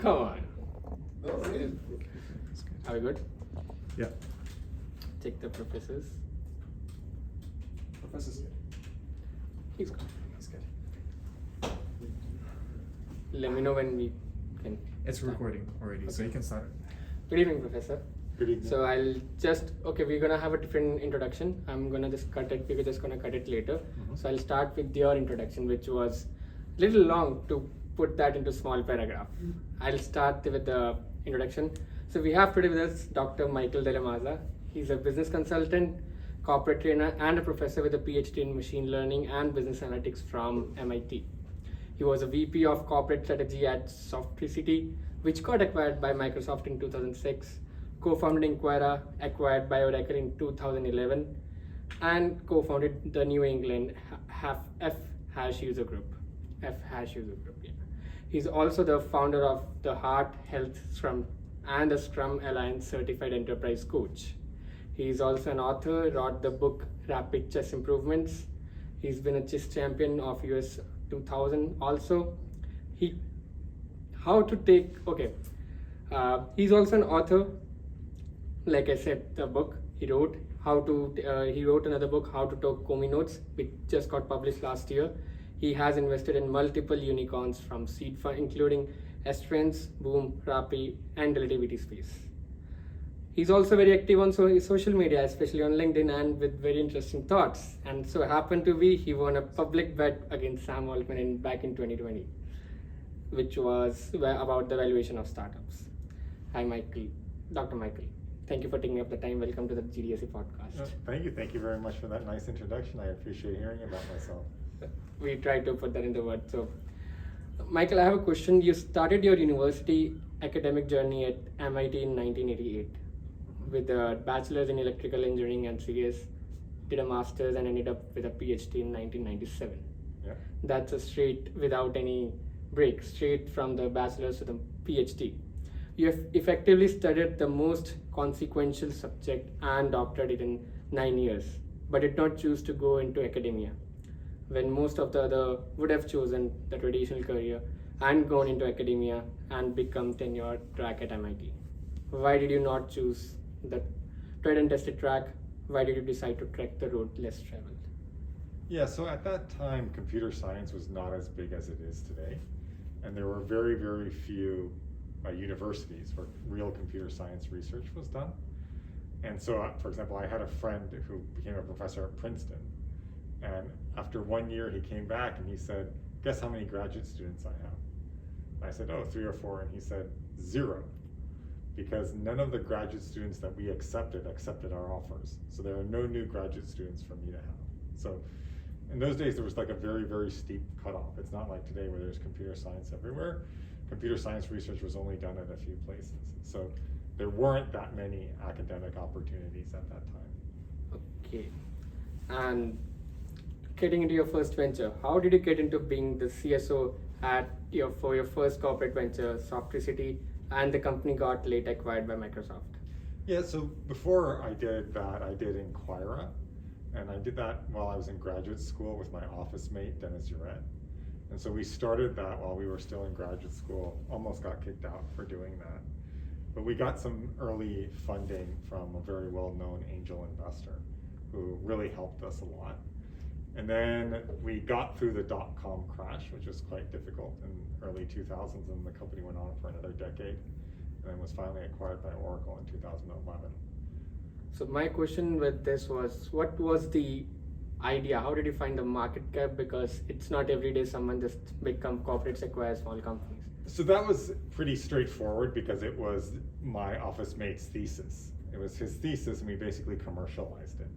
Come on. No, it is. Are we good? Yeah. Check the professors. Professor's good. He's good. He's good. Let me know when we can. It's recording already, so you can start. Good evening, Professor. Good evening. So I'll just, okay, we're gonna have a different introduction. I'm gonna just cut it, we're just gonna cut it later. So I'll start with your introduction, which was a little long to put that into small paragraph. I'll start with the introduction. So we have today with us Dr. Michael Della Maza. He's a business consultant, corporate trainer, and a professor with a PhD in machine learning and business analytics from MIT. He was a VP of corporate strategy at Softricity, which got acquired by Microsoft in 2006, co-founded Inquira, acquired by Oracle in 2011, and co-founded the New England F-Hash user group. F-Hash user group, yeah. He's also the founder of the Heart Health Scrum and the Scrum Alliance Certified Enterprise Coach. He's also an author, wrote the book Rapid Chess Improvements. He's been a chess champion of US 2000 also. He's also an author. Like I said, the book he wrote, he wrote another book, How to Talk Komi Notes, which just got published last year. He has invested in multiple unicorns from seed fund, including Estrance, Boom, Rappi, and Relativity Space. He's also very active on social media, especially on LinkedIn, and with very interesting thoughts. And so happened to be, he won a public bet against Sam Altman back in 2020, which was about the valuation of startups. Hi, Michael. Dr. Michael, thank you for taking up the time. Welcome to the GDSE podcast. Thank you. Thank you very much for that nice introduction. I appreciate hearing about myself. We tried to put that into words. So, Michael, I have a question. You started your university academic journey at MIT in 1988 with a bachelor's in electrical engineering and CS, did a master's and ended up with a PhD in 1997. Yeah. That's a straight, without any break, straight from the bachelor's to the PhD. You have effectively studied the most consequential subject and doctored it in 9 years, but did not choose to go into academia, when most of the other would have chosen the traditional career and gone into academia and become tenured track at MIT. Why did you not choose the tried and tested track? Why did you decide to trek the road less traveled? Yeah, so at that time, computer science was not as big as it is today. And there were very, very few universities where real computer science research was done. And so, for example, I had a friend who became a professor at Princeton. And after 1 year, he came back and he said, guess how many graduate students I have? And I said, oh, 3 or 4. And he said, 0. Because none of the graduate students that we accepted our offers. So there are no new graduate students for me to have. So in those days, there was like a very, very steep cutoff. It's not like today where there's computer science everywhere. Computer science research was only done at a few places. So there weren't that many academic opportunities at that time. Okay. And getting into your first venture, how did you get into being the CSO for your first corporate venture, Softricity, and the company got late acquired by Microsoft? Yeah, so before I did that, I did Inquira, and I did that while I was in graduate school with my office mate, Dennis Uret. And so we started that while we were still in graduate school, almost got kicked out for doing that. But we got some early funding from a very well-known angel investor who really helped us a lot. And then we got through the dot-com crash, which was quite difficult in early 2000s, and the company went on for another decade, and then was finally acquired by Oracle in 2011. So my question with this was, what was the idea? How did you find the market cap? Because it's not every day someone just become corporates acquire small companies. So that was pretty straightforward because it was my office mate's thesis. It was his thesis, and we basically commercialized it.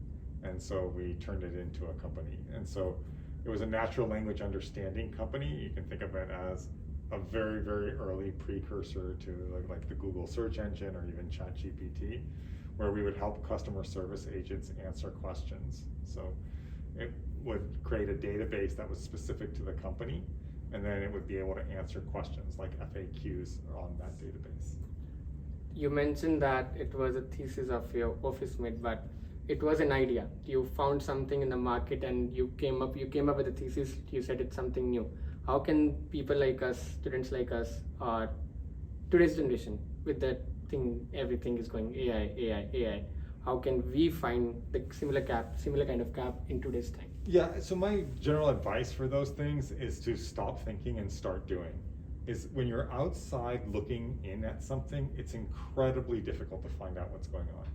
And so we turned it into a company. And so it was a natural language understanding company. You can think of it as a very, very early precursor to like the Google search engine or even ChatGPT, where we would help customer service agents answer questions. So it would create a database that was specific to the company, and then it would be able to answer questions like FAQs on that database. You mentioned that it was a thesis of your office mate, but it was an idea. You found something in the market and you came up with a thesis. You said it's something new. How can people like us, students like us, or today's generation, with that thing, everything is going AI. How can we find the similar kind of gap in today's time? Yeah, so my general advice for those things is to stop thinking and start doing. Is when you're outside looking in at something, it's incredibly difficult to find out what's going on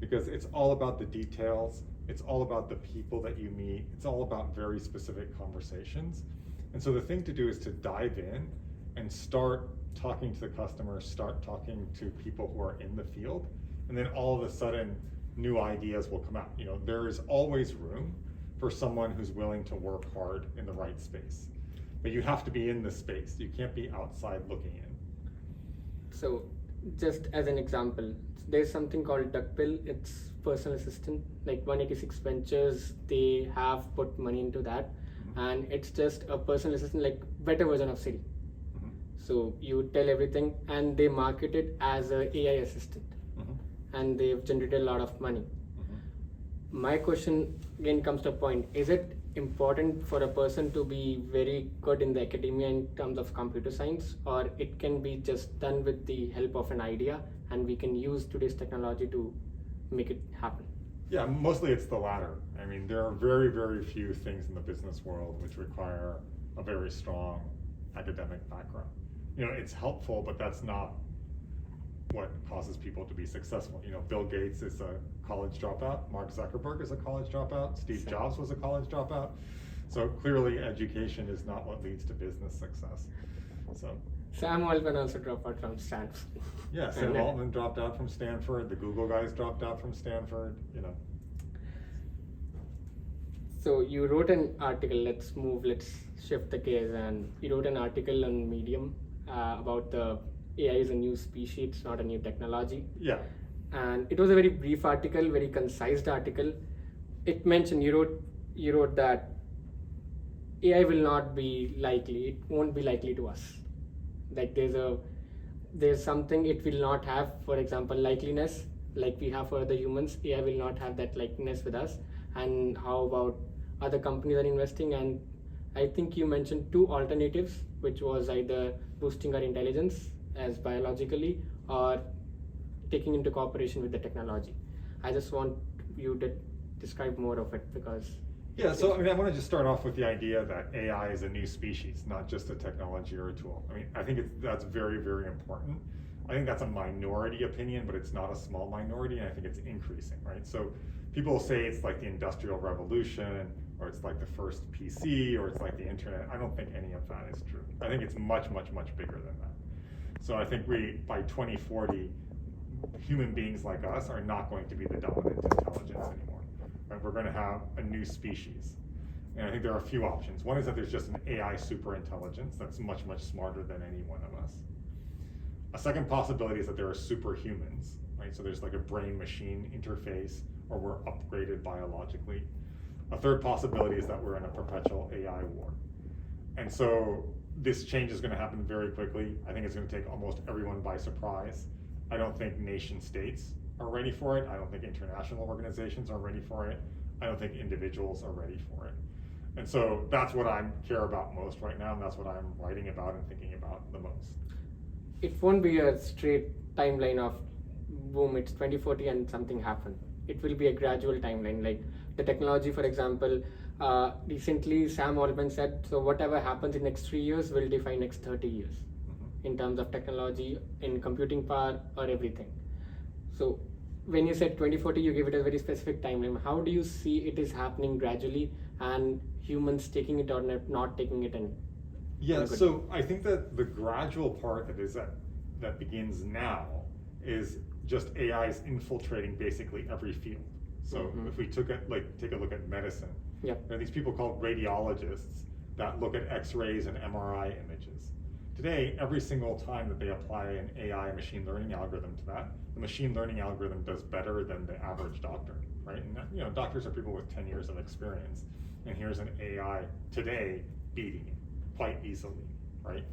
because it's all about the details, it's all about the people that you meet, it's all about very specific conversations. And so the thing to do is to dive in and start talking to the customer, start talking to people who are in the field, and then all of a sudden new ideas will come out. You know, there is always room for someone who's willing to work hard in the right space. But you have to be in the space. You can't be outside looking in. So, just as an example, there's something called Duckbill. It's personal assistant. Like 186 Ventures, they have put money into that, and it's just a personal assistant, like better version of Siri. So you tell everything, and they market it as a AI assistant, and they've generated a lot of money. My question again comes to a point: is it important for a person to be very good in the academia in terms of computer science, or it can be just done with the help of an idea, and we can use today's technology to make it happen? Yeah, mostly it's the latter. I mean, there are very, very few things in the business world which require a very strong academic background. You know, it's helpful, but that's not what causes people to be successful. You know, Bill Gates is a college dropout, Mark Zuckerberg is a college dropout, Steve Jobs was a college dropout. So clearly education is not what leads to business success. So Sam Altman also dropped out from Stanford. yeah, Sam Altman dropped out from Stanford, the Google guys dropped out from Stanford, you know. So you wrote an article, let's shift the gears, and you wrote an article on Medium about the AI is a new species, it's not a new technology. Yeah. And it was a very brief article, very concise article. It mentioned, you wrote that AI will not be likely, it won't be likely to us. Like there's something it will not have, for example, likeliness, like we have for other humans. AI will not have that likeliness with us. And how about other companies are investing? And I think you mentioned two alternatives, which was either boosting our intelligence as biologically or taking into cooperation with the technology. I just want you to describe more of it because... Yeah, so I mean, I want to just start off with the idea that AI is a new species, not just a technology or a tool. I mean, I think that's very, very important. I think that's a minority opinion, but it's not a small minority, and I think it's increasing, right? So people say it's like the Industrial Revolution, or it's like the first PC, or it's like the internet. I don't think any of that is true. I think it's much, much, much bigger than that. So I think by 2040, human beings like us are not going to be the dominant intelligence anymore. Right? We're going to have a new species. And I think there are a few options. One is that there's just an AI superintelligence that's much, much smarter than any one of us. A second possibility is that there are superhumans, right? So there's like a brain-machine interface, or we're upgraded biologically. A third possibility is that we're in a perpetual AI war. And so this change is going to happen very quickly. I think it's going to take almost everyone by surprise. I don't think nation states are ready for it. I don't think international organizations are ready for it. I don't think individuals are ready for it. And so that's what I care about most right now, and that's what I'm writing about and thinking about the most. It won't be a straight timeline of boom, it's 2040 and something happened. It will be a gradual timeline. Like the technology, for example, recently Sam Altman said, so whatever happens in next 3 years will define next 30 years in terms of technology, in computing power, or everything. So when you said 2040, you gave it a very specific timeline. How do you see it is happening gradually, and humans taking it or not taking it in? Yeah, so I think that the gradual part that begins now is just AI's infiltrating basically every field. So if we take a look at medicine, there are these people called radiologists that look at X-rays and MRI images. Today, every single time that they apply an AI machine learning algorithm to that, the machine learning algorithm does better than the average doctor, right? And you know, doctors are people with 10 years of experience, and here's an AI today beating it quite easily, right?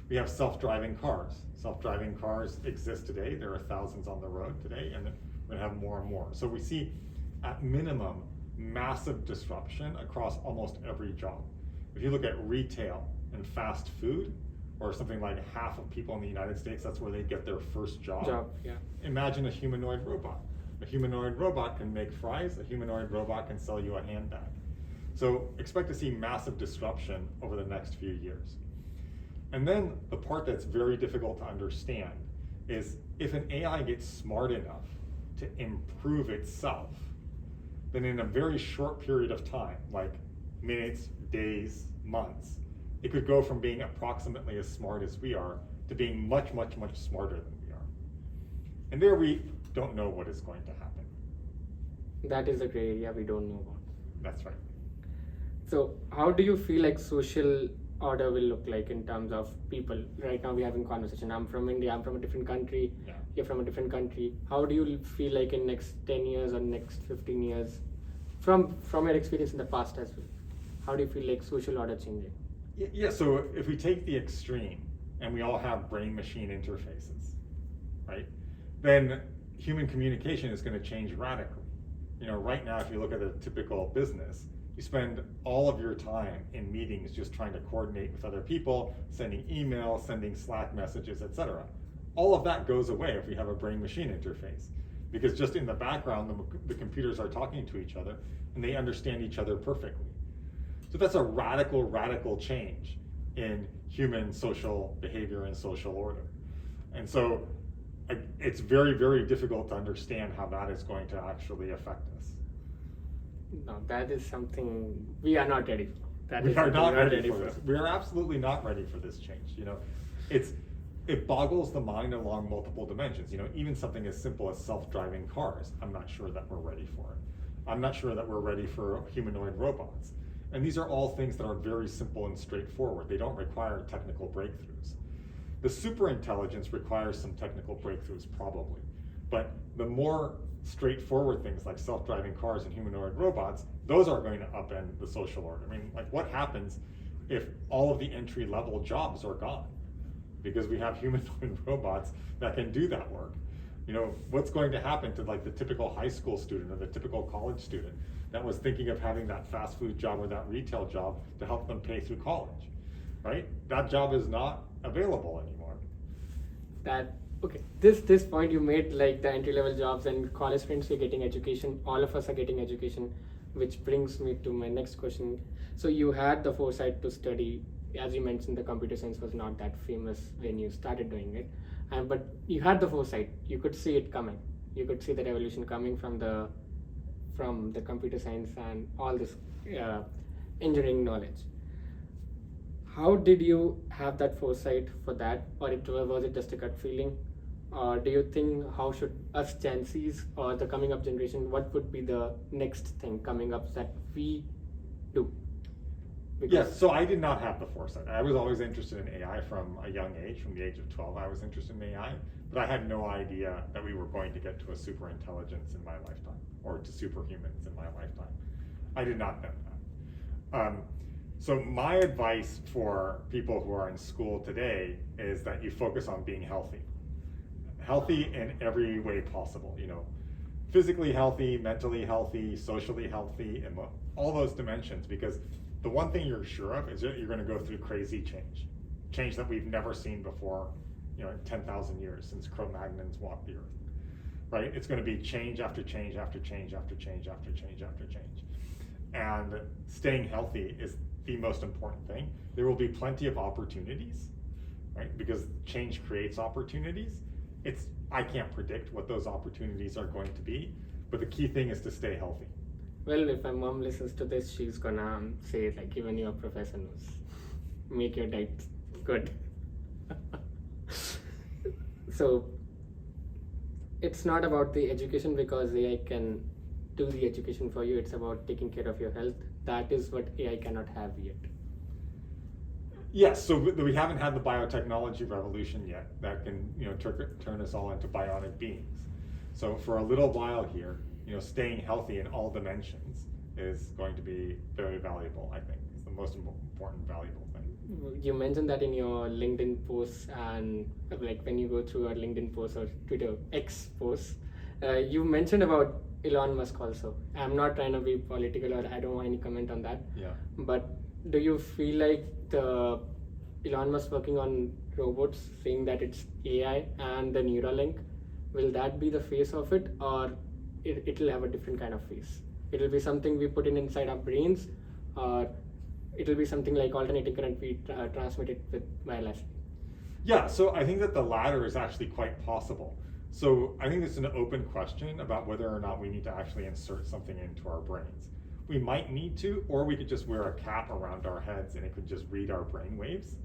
We have self-driving cars. Self-driving cars exist today. There are thousands on the road today, and we're gonna have more and more. So we see, at minimum, massive disruption across almost every job. If you look at retail and fast food, or something like half of people in the United States, that's where they get their first Job, yeah. Imagine a humanoid robot. A humanoid robot can make fries, a humanoid robot can sell you a handbag. So expect to see massive disruption over the next few years. And then the part that's very difficult to understand is if an AI gets smart enough to improve itself, then in a very short period of time, like minutes, days, months, it could go from being approximately as smart as we are to being much, much, much smarter than we are. And there we don't know what is going to happen. That is the gray area we don't know about. That's right. So how do you feel like social order will look like in terms of people? Right now we're having conversation. I'm from India, I'm from a different country, Yeah. you're from a different country. How do you feel like in next 10 years or next 15 years, from your experience in the past as well? How do you feel like social order changing? Yeah, so if we take the extreme and we all have brain-machine interfaces, right, then human communication is going to change radically. You know, right now, if you look at a typical business, you spend all of your time in meetings just trying to coordinate with other people, sending emails, sending Slack messages, etc. All of that goes away if we have a brain-machine interface, because just in the background, the computers are talking to each other and they understand each other perfectly. So that's a radical, radical change in human social behavior and social order. And so it's very, very difficult to understand how that is going to actually affect us. No, that is something we are not ready for. That We is are something not we are ready for this. We are absolutely not ready for this change. You know, it boggles the mind along multiple dimensions. You know, even something as simple as self-driving cars, I'm not sure that we're ready for it. I'm not sure that we're ready for humanoid robots. And these are all things that are very simple and straightforward. They don't require technical breakthroughs. The superintelligence requires some technical breakthroughs, probably. But the more straightforward things like self-driving cars and humanoid robots, those are going to upend the social order. I mean, like, what happens if all of the entry-level jobs are gone? Because we have humanoid robots that can do that work. You know, what's going to happen to like the typical high school student or the typical college student that was thinking of having that fast food job or that retail job to help them pay through college, right? That job is not available anymore. Okay, this point you made, like the entry level jobs and college students are getting education, all of us are getting education, which brings me to my next question. So you had the foresight to study, as you mentioned, the computer science was not that famous when you started doing it, but you had the foresight, you could see it coming, you could see the revolution coming from the computer science and all this engineering knowledge. How did you have that foresight for that, or was it just a gut feeling? Or do you think how should us Gen Zs or the coming up generation, what would be the next thing coming up that we do? Yes, so I did not have the foresight. I was always interested in AI from a young age. From the age of 12, I was interested in AI, but I had no idea that we were going to get to a super intelligence in my lifetime, or to superhumans in my lifetime. I did not know that. So my advice for people who are in school today is that you focus on being healthy. Healthy in every way possible, you know, physically healthy, mentally healthy, socially healthy, and all those dimensions, because the one thing you're sure of is that you're going to go through crazy change that we've never seen before, you know, in 10,000 years since Cro-Magnons walked the earth, right? It's going to be change after change after change after change after change after change. And staying healthy is the most important thing. There will be plenty of opportunities, right? Because change creates opportunities. I can't predict what those opportunities are going to be, but the key thing is to stay healthy. Well, if my mom listens to this, she's gonna say like, even your professor knows, make your diet good. So it's not about the education, because AI can do the education for you. It's about taking care of your health. That is what AI cannot have yet. Yes, so we haven't had the biotechnology revolution yet that can, you know, turn us all into bionic beings. So for a little while here, you know, staying healthy in all dimensions is going to be very valuable. I think it's the most important, valuable thing. You mentioned that in your LinkedIn posts, and like when you go through a LinkedIn post or Twitter X post, you mentioned about Elon Musk also. I'm not trying to be political, or I don't want any comment on that. Yeah. But do you feel like the Elon Musk working on robots, saying that it's AI and the Neuralink. Will that be the face of it, or it'll have a different kind of face? It'll be something we put in inside our brains, or it'll be something like alternating current we transmit it with wireless. Yeah, so I think that the latter is actually quite possible. So I think it's an open question about whether or not we need to actually insert something into our brains. We might need to, or we could just wear a cap around our heads and it could just read our brain waves.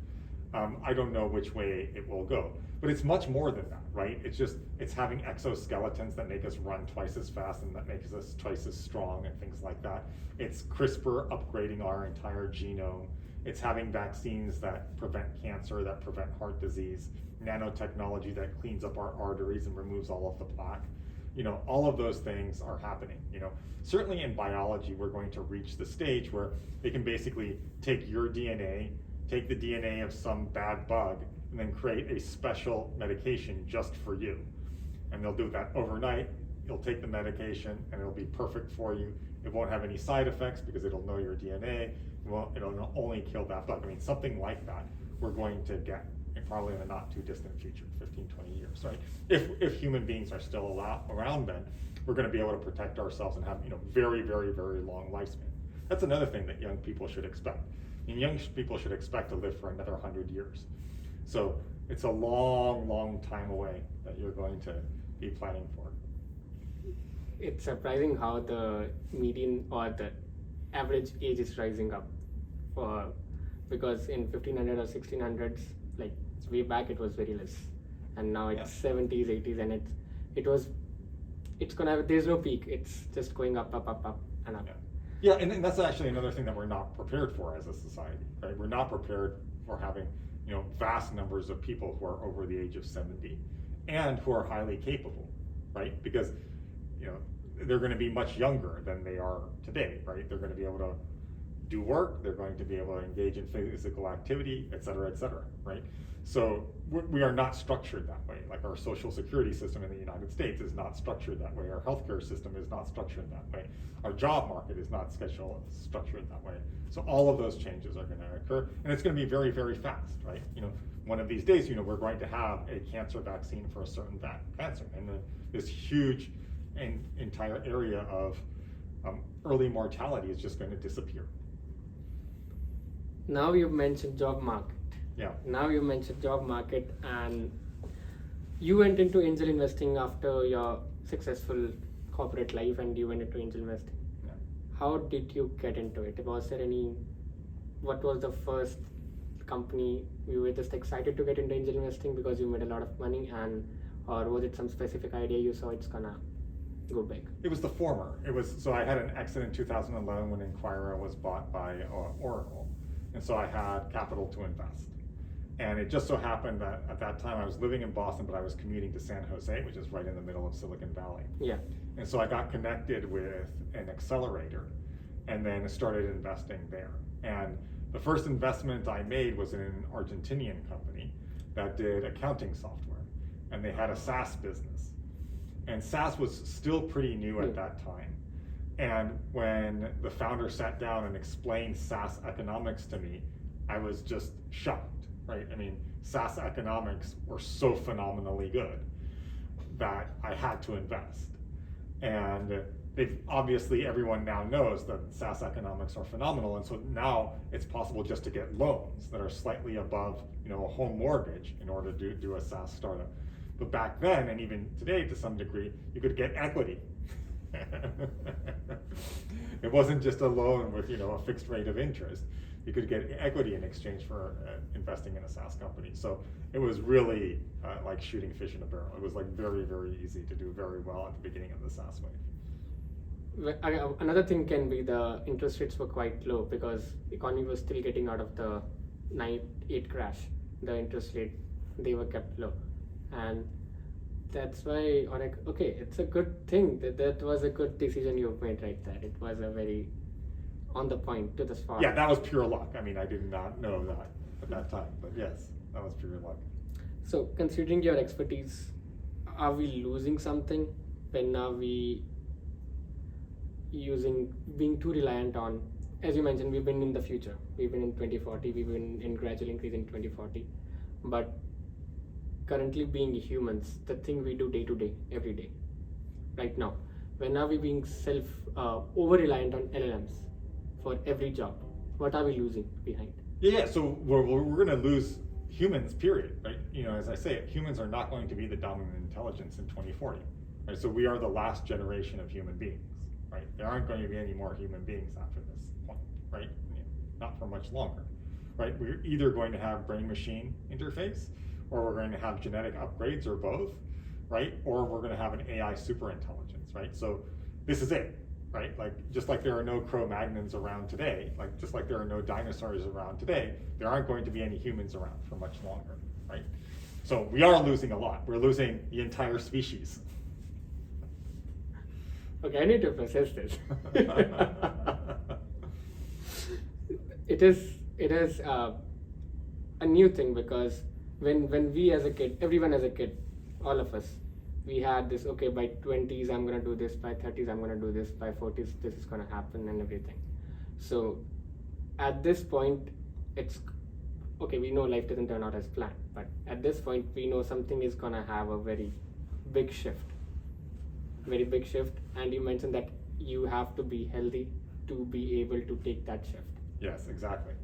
I don't know which way it will go, but it's much more than that, right? It's having exoskeletons that make us run twice as fast and that makes us twice as strong and things like that. It's CRISPR upgrading our entire genome. It's having vaccines that prevent cancer, that prevent heart disease, nanotechnology that cleans up our arteries and removes all of the plaque. All of those things are happening. Certainly in biology, we're going to reach the stage where they can basically take your DNA, take the DNA of some bad bug, and then create a special medication just for you. And they'll do that overnight. You'll take the medication and it'll be perfect for you. It won't have any side effects because it'll know your DNA. It'll only kill that bug. I mean, something like that we're going to get probably in the not too distant future, 15, 20 years, right? If human beings are still around then, we're going to be able to protect ourselves and have very, very, very long lifespan. That's another thing that young people should expect. Young people should expect to live for another 100 years. So it's a long, long time away that you're going to be planning for. It's surprising how the median or the average age is rising up. Because in 1500 or 1600s, like way back, it was very less, and now it's 70s, 80s, and it's gonna have, there's no peak. It's just going up, up, up, up, and up. Yeah, and that's actually another thing that we're not prepared for as a society, right? We're not prepared for having, vast numbers of people who are over the age of 70 and who are highly capable, right? Because, they're going to be much younger than they are today, right? They're going to be able to do work, they're going to be able to engage in physical activity, et cetera, right? So we are not structured that way. Like our social security system in the United States is not structured that way. Our healthcare system is not structured that way. Our job market is not structured that way. So all of those changes are going to occur, and it's going to be very, very fast, right? One of these days, we're going to have a cancer vaccine for a certain cancer, and this huge and entire area of early mortality is just going to disappear. Now you've mentioned job market. Yeah. Now you mentioned job market, and you went into angel investing after your successful corporate life, and you went into angel investing. Yeah. How did you get into it? Was there what was the first company you were just excited to get into angel investing because you made a lot of money, or was it some specific idea you saw it's gonna go big? It was the former. So I had an exit in 2011 when Inquira was bought by Oracle. And so I had capital to invest. And it just so happened that at that time I was living in Boston, but I was commuting to San Jose, which is right in the middle of Silicon Valley. Yeah. And so I got connected with an accelerator and then started investing there. And the first investment I made was in an Argentinian company that did accounting software. And they had a SaaS business. And SaaS was still pretty new at that time. And when the founder sat down and explained SaaS economics to me, I was just shocked, right? I mean, SaaS economics were so phenomenally good that I had to invest. And obviously everyone now knows that SaaS economics are phenomenal. And so now it's possible just to get loans that are slightly above, a home mortgage in order to do a SaaS startup. But back then, and even today to some degree, you could get equity. It wasn't just a loan with a fixed rate of interest. You could get equity in exchange for investing in a SaaS company. So it was really like shooting fish in a barrel. It was like very, very easy to do very well at the beginning of the SaaS wave. Another thing can be the interest rates were quite low because the economy was still getting out of the 9/8 crash. The interest rate, they were kept low, and that's why it's a good thing that was a good decision you made right there. It was a very on the point to the spot. Yeah, that was pure luck. I mean, I did not know that at that time, but yes, that was pure luck. So considering your expertise, are we losing something when are we being too reliant on as you mentioned, we've been in the future. We've been in 2040. We've been in gradual increase in 2040. But currently, being humans, the thing we do day to day, every day, right now, when are we being over reliant on LLMs for every job? What are we losing behind? Yeah, so we're going to lose humans, period, right? You know, as I say, humans are not going to be the dominant intelligence in 2040, right? So we are the last generation of human beings, right? There aren't going to be any more human beings after this point, right? You know, not for much longer, right? We're either going to have brain-machine interface, or we're going to have genetic upgrades, or both, right? Or we're going to have an AI superintelligence, right? So this is it, right? Like, just like there are no Cro-Magnons around today, like just like there are no dinosaurs around today, there aren't going to be any humans around for much longer, right? So we are losing a lot. We're losing the entire species. Okay, I need to process this. It is a new thing, because when we as a kid, everyone as a kid, all of us, we had this, okay, by 20s I'm gonna do this, by 30s I'm gonna do this, by 40s this is gonna happen and everything. So at this point, it's okay, we know life doesn't turn out as planned, but at this point we know something is gonna have a very big shift, and you mentioned that you have to be healthy to be able to take that shift. Yes, exactly.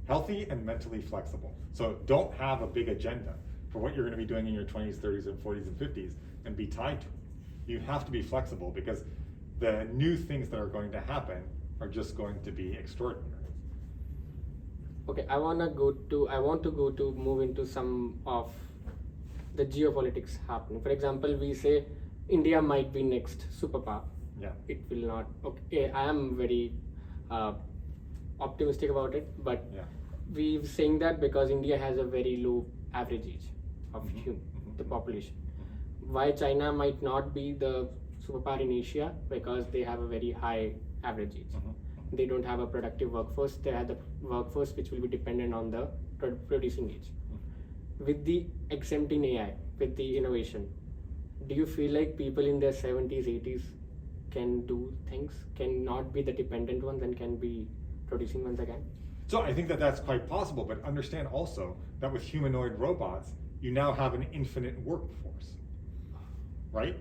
Healthy and mentally flexible. So don't have a big agenda for what you're going to be doing in your 20s, 30s, and 40s, and 50s and be tied to it. You have to be flexible, because the new things that are going to happen are just going to be extraordinary. Okay, I want to move into some of the geopolitics happening. For example, we say India might be next superpower. Yeah. It will not. Okay, I am very optimistic about it, but Yeah. we're saying that because India has a very low average age of the Mhm. population. Why China might not be the superpower in Asia? Because they have a very high average age. Mhm. They don't have a productive workforce. They have the workforce which will be dependent on the producing age. With the exempt in AI, with the innovation, do you feel like people in their 70s, 80s can do things, can not be the dependent ones and can be producing ones again? So I think that that's quite possible, but understand also that with humanoid robots, you now have an infinite workforce, right?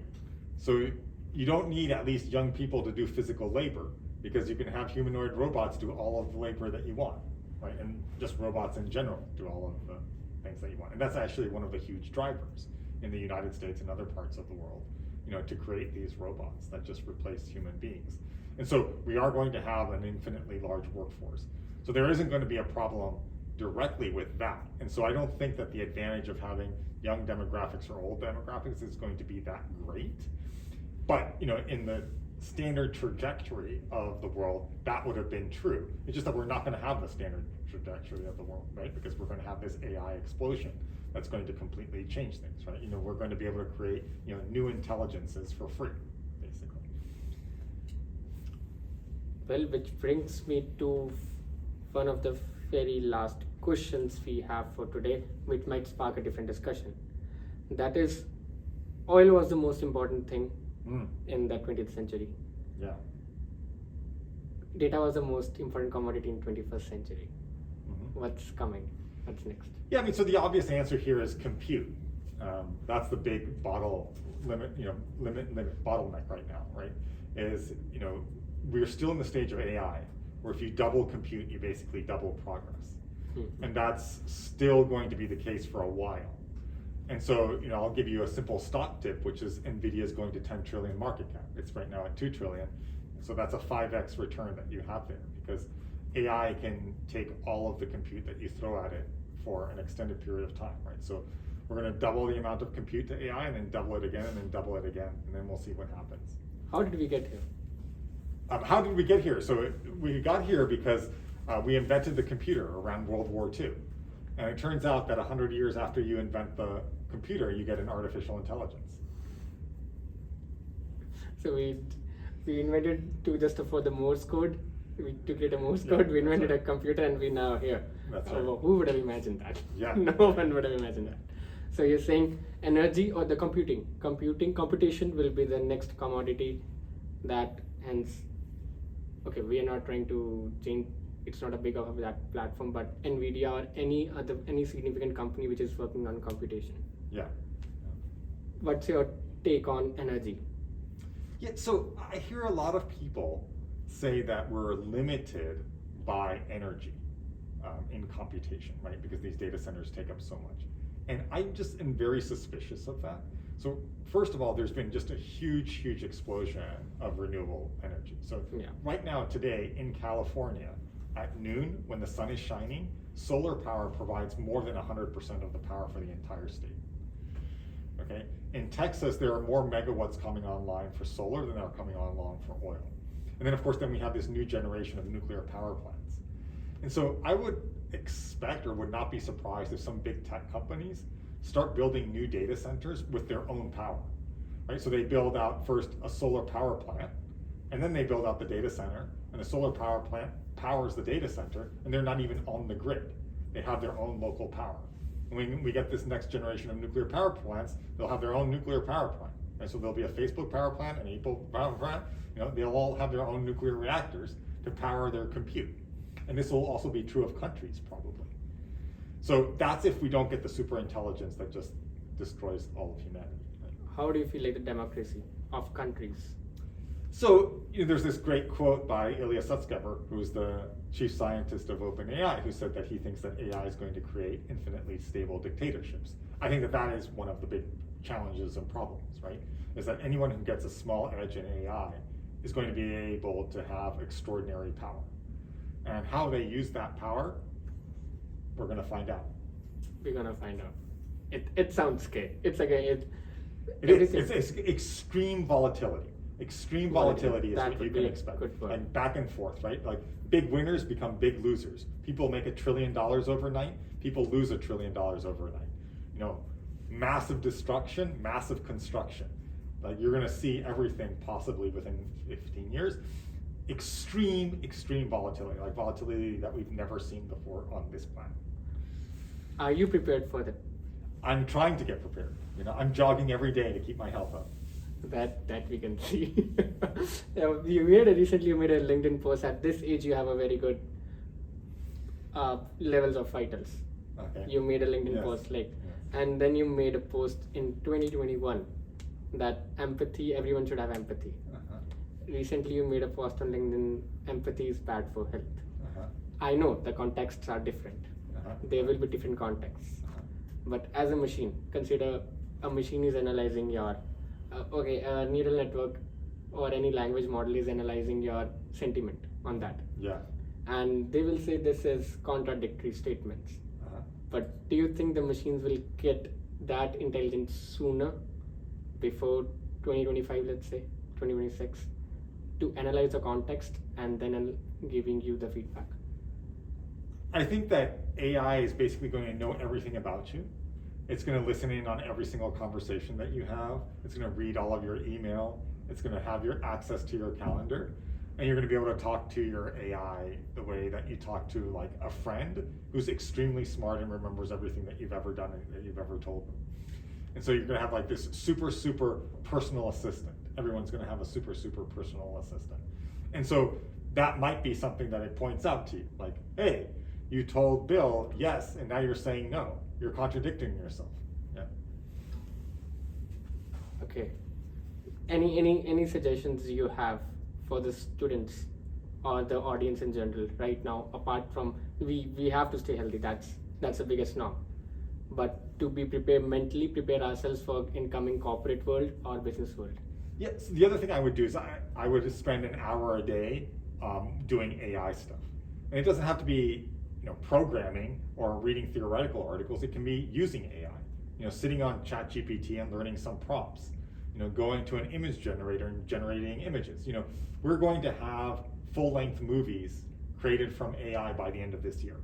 So you don't need at least young people to do physical labor, because you can have humanoid robots do all of the labor that you want, right? And just robots in general do all of the things that you want. And that's actually one of the huge drivers in the United States and other parts of the world, you know, to create these robots that just replace human beings. And so we are going to have an infinitely large workforce. So there isn't going to be a problem directly with that. And so I don't think that the advantage of having young demographics or old demographics is going to be that great. But, you know, in the standard trajectory of the world, that would have been true. It's just that we're not going to have the standard trajectory of the world, right? Because we're going to have this AI explosion that's going to completely change things, right? You know, we're going to be able to create, you know, new intelligences for free, basically. Well, which brings me to one of the very last questions we have for today, which might spark a different discussion. That is, oil was the most important thing in the 20th century. Yeah. Data was the most important commodity in 21st century. Mm-hmm. What's coming? What's next? Yeah, I mean, so the obvious answer here is compute. That's the big bottleneck right now, right? Is, you know, we're still in the stage of AI, where if you double compute, you basically double progress. And that's still going to be the case for a while. And so, you know, I'll give you a simple stock tip, which is NVIDIA is going to 10 trillion market cap. It's right now at 2 trillion. So that's a 5x return that you have there, because AI can take all of the compute that you throw at it for an extended period of time, right? So we're going to double the amount of compute to AI, and then double it again, and then double it again, and then we'll see what happens. How did we get here? How did we get here? So we got here because we invented the computer around World War II. And it turns out that 100 years after you invent the computer, you get an artificial intelligence. So we invented for the Morse code. To create a Morse code, we invented a computer, and we now here. That's right. Who would have imagined that? Yeah. No one would have imagined that. So you're saying energy or the computation will be the next commodity that hence okay, we are not trying to change, it's not a big of that platform, but Nvidia or any significant company which is working on computation. Yeah. What's your take on energy? Yeah, so I hear a lot of people say that we're limited by energy in computation, right? Because these data centers take up so much. And I just am very suspicious of that. So first of all, there's been just a huge explosion of renewable energy. So Yeah. right now, today in California, at noon, when the sun is shining, solar power provides more than 100% of the power for the entire state. Okay? In Texas, there are more megawatts coming online for solar than are coming online for oil. And then, of course, then we have this new generation of nuclear power plants. And so I would expect or would not be surprised if some big tech companies start building new data centers with their own power, right? So they build out first a solar power plant, and then they build out the data center, and the solar power plant powers the data center, and they're not even on the grid. They have their own local power. And when we get this next generation of nuclear power plants, they'll have their own nuclear power plant. Right? So there'll be a Facebook power plant, an Apple power plant. You know, they'll all have their own nuclear reactors to power their compute. And this will also be true of countries, probably. So that's if we don't get the super intelligence that just destroys all of humanity. Right? How do you feel like the democracy of countries? So there's this great quote by Ilya Sutskever, who's the chief scientist of OpenAI, who said that he thinks that AI is going to create infinitely stable dictatorships. I think that that is one of the big challenges and problems, right? Is that anyone who gets a small edge in AI is going to be able to have extraordinary power. And how they use that power, we're going to find out. We're gonna find out. It sounds scary. It's like It's extreme volatility. Extreme volatility is That what would you be can a expect. good word. Like back and forth, right? Like big winners become big losers. People make $1 trillion overnight. People lose $1 trillion overnight. You know, massive destruction, massive construction. Like you're going to see everything possibly within 15 years. Extreme volatility, like volatility that we've never seen before on this planet. Are you prepared for that? I'm trying to get prepared. You know, I'm jogging every day to keep my health up. That we can see. You made a LinkedIn post. At this age, you have a very good levels of vitals. Okay. You made a LinkedIn Yes. post like, Yes. and then you made a post in 2021 that empathy, everyone should have empathy. Uh-huh. Recently, you made a post on LinkedIn, empathy is bad for health. Uh-huh. I know the contexts are different. Uh-huh. There will be different contexts. Uh-huh. But as a machine, consider a machine is analyzing your, a neural network or any language model is analyzing your sentiment on that. Yeah. And they will say this is contradictory statements. Uh-huh. But do you think the machines will get that intelligence sooner, before 2025, let's say, 2026, to analyze the context and then giving you the feedback? I think that AI is basically going to know everything about you. It's going to listen in on every single conversation that you have. It's going to read all of your email. It's going to have your access to your calendar. And you're going to be able to talk to your AI the way that you talk to like a friend who's extremely smart and remembers everything that you've ever done and that you've ever told them. And so you're going to have like this super personal assistant. Everyone's going to have a super personal assistant. And so that might be something that it points out to you. Like, hey, you told Bill yes, and now you're saying no. You're contradicting yourself. Yeah. Okay. Any suggestions you have for the students or the audience in general right now, apart from we have to stay healthy, that's the biggest norm. But to be prepared, mentally prepare ourselves for incoming corporate world or business world. Yeah, so the other thing I would do is I would spend an hour a day doing AI stuff. And it doesn't have to be programming or reading theoretical articles. It can be using AI. Sitting on ChatGPT and learning some prompts. Going to an image generator and generating images. We're going to have full-length movies created from AI by the end of this year.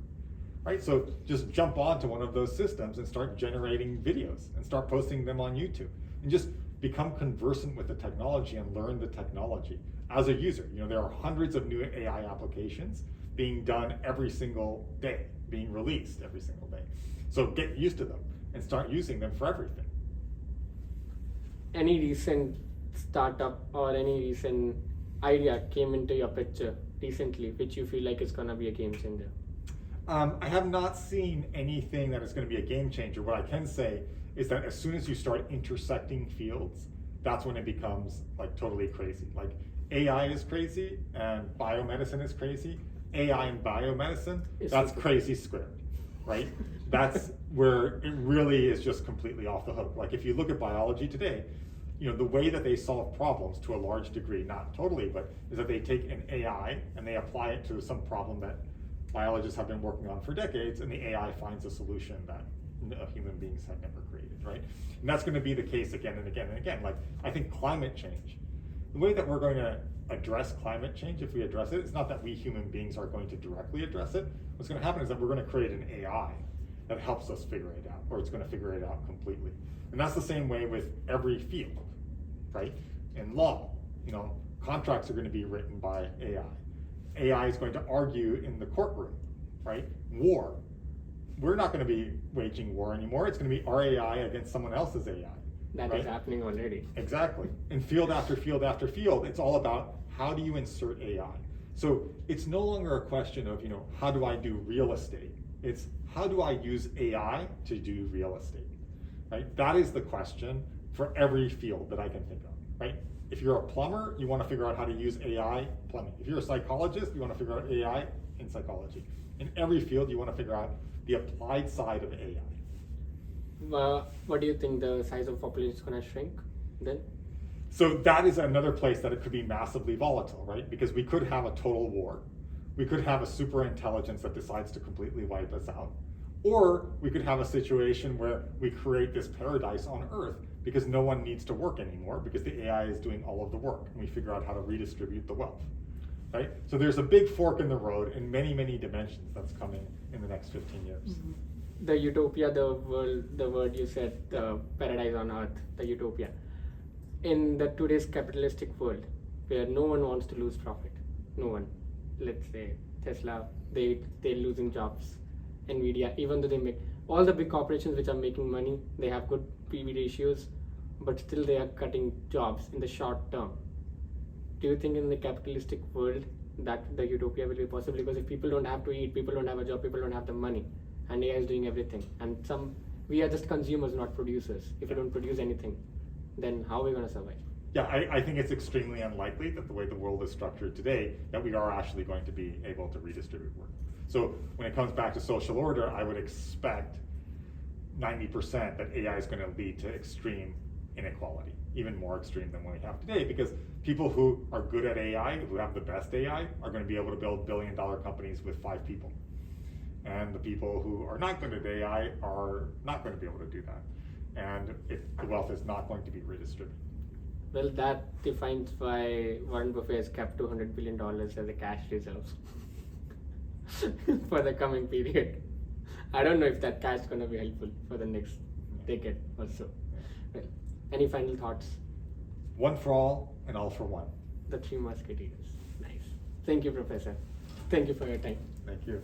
Right? So just jump onto one of those systems and start generating videos and start posting them on YouTube. And just become conversant with the technology and learn the technology as a user. There are hundreds of new AI applications being done every single day, being released every single day. So get used to them and start using them for everything. Any recent startup or any recent idea came into your picture recently, which you feel like is gonna be a game changer? I have not seen anything that is going to be a game changer. What I can say is that as soon as you start intersecting fields, that's when it becomes like totally crazy. Like AI is crazy and biomedicine is crazy. AI and biomedicine, that's crazy squared, right? That's where it really is just completely off the hook. Like if you look at biology today, you know, the way that they solve problems to a large degree, not totally, but is that they take an AI and they apply it to some problem that biologists have been working on for decades, and the AI finds a solution that human beings have never created, right? And that's going to be the case again and again and again. Like, I think climate change, the way that we're going to address climate change, if we address it, it's not that we human beings are going to directly address it. What's going to happen is that we're going to create an AI that helps us figure it out, or it's going to figure it out completely. And that's the same way with every field, right? In law, you know, contracts are going to be written by AI. AI is going to argue in the courtroom, right? War. We're not going to be waging war anymore. It's going to be our AI against someone else's AI. That right? is happening already. Exactly. In field after field after field, it's all about how do you insert AI. So it's no longer a question of, you know, how do I do real estate? It's how do I use AI to do real estate, right? That is the question for every field that I can think of, right? If you're a plumber, you want to figure out how to use AI plumbing. If you're a psychologist, you want to figure out AI in psychology. In every field, you want to figure out the applied side of AI. What do you think, the size of population is going to shrink then? So that is another place that it could be massively volatile, right? Because we could have a total war. We could have a super intelligence that decides to completely wipe us out. Or we could have a situation where we create this paradise on Earth because no one needs to work anymore because the AI is doing all of the work, and we figure out how to redistribute the wealth, right? So there's a big fork in the road in many, many dimensions that's coming in the next 15 years. Mm-hmm. The utopia, the word you said, the paradise on Earth, the utopia. In the today's capitalistic world, where no one wants to lose profit, no one. Let's say Tesla, they're losing jobs. Nvidia, even though they make all the big corporations which are making money, they have good PV ratios, but still they are cutting jobs in the short term. Do you think in the capitalistic world that the utopia will be possible? Because if people don't have to eat, people don't have a job, people don't have the money, and AI is doing everything, and we are just consumers, not producers. If we don't produce anything, then how are we going to survive? Yeah, I think it's extremely unlikely that the way the world is structured today, that we are actually going to be able to redistribute work. So when it comes back to social order, I would expect 90% that AI is going to lead to extreme inequality, even more extreme than what we have today, because people who are good at AI, who have the best AI, are going to be able to build billion-dollar companies with 5 people. And the people who are not good at AI are not going to be able to do that. And the wealth is not going to be redistributed. Well, that defines why Warren Buffett has kept $200 billion as a cash reserve for the coming period. I don't know if that cash is going to be helpful for the next decade or so. Well, any final thoughts? One for all and all for one. The Three Musketeers. Nice. Thank you, Professor. Thank you for your time. Thank you.